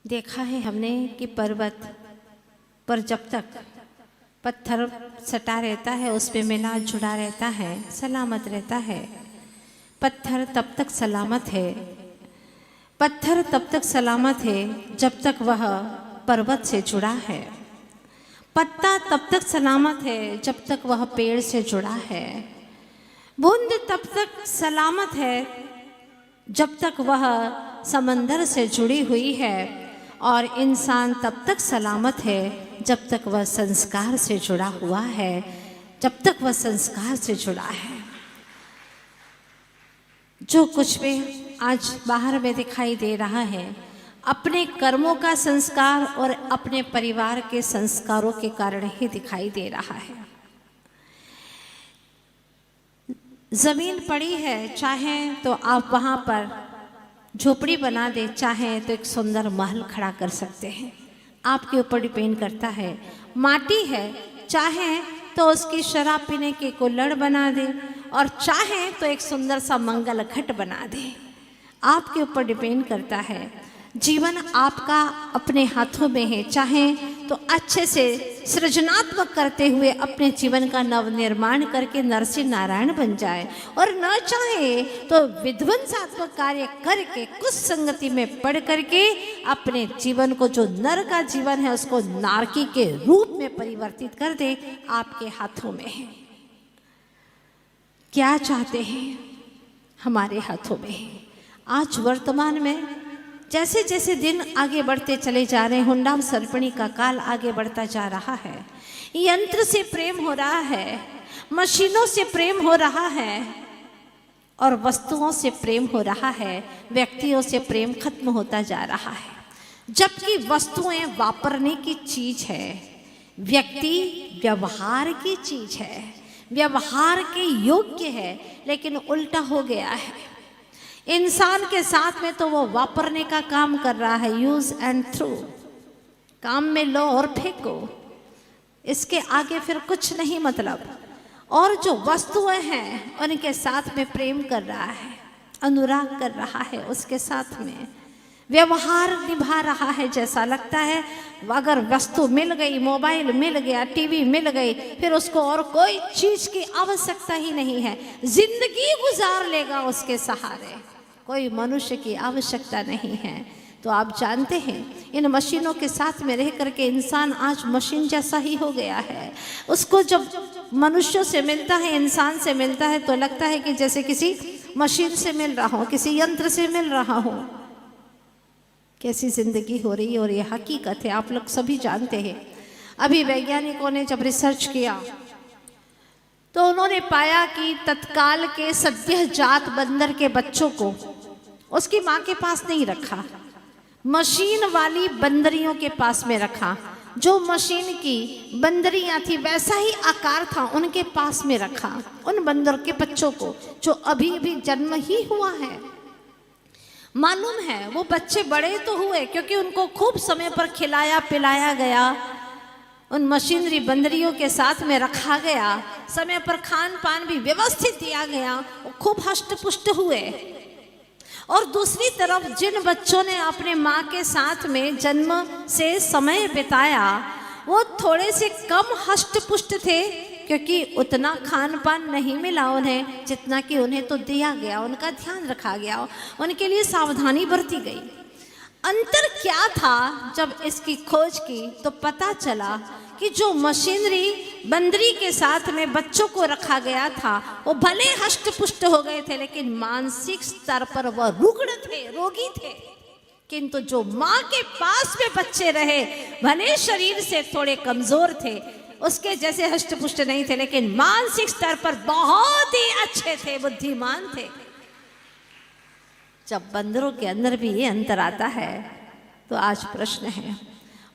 देखा है हमने कि पर्वत पर जब तक पत्थर सटा रहता है, उस पे मीनार जुड़ा रहता है, सलामत रहता है। पत्थर तब तक सलामत है, पत्थर तब तक सलामत है जब तक वह पर्वत से जुड़ा है। पत्ता तब तक सलामत है जब तक वह पेड़ से जुड़ा है। बूंद तब तक सलामत है जब तक वह समंदर से जुड़ी हुई है, और इंसान तब तक सलामत है जब तक वह संस्कार से जुड़ा हुआ है, जब तक वह संस्कार से जुड़ा है। जो कुछ भी आज बाहर में दिखाई दे रहा है, अपने कर्मों का संस्कार और अपने परिवार के संस्कारों के कारण ही दिखाई दे रहा है। जमीन पड़ी है, चाहे तो आप वहां पर झोपड़ी बना दे, चाहे तो एक सुंदर महल खड़ा कर सकते हैं, आपके ऊपर डिपेंड करता है। माटी है, चाहे तो उसकी शराब पीने के कुल्हड़ बना दे, और चाहे तो एक सुंदर सा मंगल घट बना दे, आपके ऊपर डिपेंड करता है। जीवन आपका अपने हाथों में है, चाहे तो अच्छे से सृजनात्मक करते हुए अपने जीवन का नवनिर्माण करके नरसिंह नारायण बन जाए, और न चाहे तो विध्वंसात्मक कार्य करके कुछ संगति में पढ़ करके अपने जीवन को, जो नर का जीवन है, उसको नारकी के रूप में परिवर्तित कर दे। आपके हाथों में है, क्या चाहते हैं हमारे हाथों में है। आज वर्तमान में जैसे जैसे दिन आगे बढ़ते चले जा रहे हैं, हुंडा सर्पणी का काल आगे बढ़ता जा रहा है। यंत्र से प्रेम हो रहा है, मशीनों से प्रेम हो रहा है, और वस्तुओं से प्रेम हो रहा है। व्यक्तियों से प्रेम खत्म होता जा रहा है, जबकि वस्तुएं वापरने की चीज है, व्यक्ति व्यवहार की चीज है, व्यवहार के योग्य है। लेकिन उल्टा हो गया है, इंसान के साथ में तो वो वापरने का काम कर रहा है, यूज एंड थ्रू, काम में लो और फेंको, इसके आगे फिर कुछ नहीं मतलब। और जो वस्तुएं हैं उनके साथ में प्रेम कर रहा है, अनुराग कर रहा है, उसके साथ में व्यवहार निभा रहा है जैसा लगता है। अगर वस्तु मिल गई, मोबाइल मिल गया, टीवी मिल गई, फिर उसको और कोई चीज की आवश्यकता ही नहीं है, जिंदगी गुजार लेगा उसके सहारे, कोई मनुष्य की आवश्यकता नहीं है। तो आप जानते हैं, इन मशीनों के साथ में रह करके इंसान आज मशीन जैसा ही हो गया है। उसको जब मनुष्यों से मिलता है, इंसान से मिलता है, तो लगता है कि जैसे किसी मशीन से मिल रहा हो, किसी यंत्र से मिल रहा हो। कैसी जिंदगी हो रही है, और ये हकीकत है, आप लोग सभी जानते हैं। अभी वैज्ञानिकों ने जब रिसर्च किया तो उन्होंने पाया कि तत्काल के सद्य जात बंदर के बच्चों को उसकी माँ के पास नहीं रखा, मशीन वाली बंदरियों के पास में रखा। जो मशीन की बंदरियां थी वैसा ही आकार था, उनके पास में रखा उन बंदर के बच्चों को, जो अभी अभी जन्म ही हुआ है। मालूम है वो बच्चे बड़े तो हुए क्योंकि उनको खूब समय पर खिलाया पिलाया गया, उन मशीनरी बंदरियों के साथ में रखा गया, समय पर खान पान भी व्यवस्थित दिया गया, वो खूब हष्ट पुष्ट हुए। और दूसरी तरफ जिन बच्चों ने अपने माँ के साथ में जन्म से समय बिताया, वो थोड़े से कम हष्ट पुष्ट थे, क्योंकि उतना खान पान नहीं मिला उन्हें जितना कि उन्हें तो दिया गया, उनका ध्यान रखा गया, उनके लिए सावधानी बरती गई। अंतर क्या था? जब इसकी खोज की तो पता चला कि जो मशीनरी बंदरी के साथ में बच्चों को रखा गया था, वो भले हष्ट पुष्ट हो गए थे, लेकिन मानसिक स्तर पर वह रुग्ण थे, रोगी थे। किंतु जो माँ के पास में बच्चे रहे, भले शरीर से थोड़े कमजोर थे, उसके जैसे हष्ट पुष्ट नहीं थे, लेकिन मानसिक स्तर पर बहुत ही अच्छे थे, बुद्धिमान थे। जब बंदरों के अंदर भी ये अंतर आता है, तो आज प्रश्न है,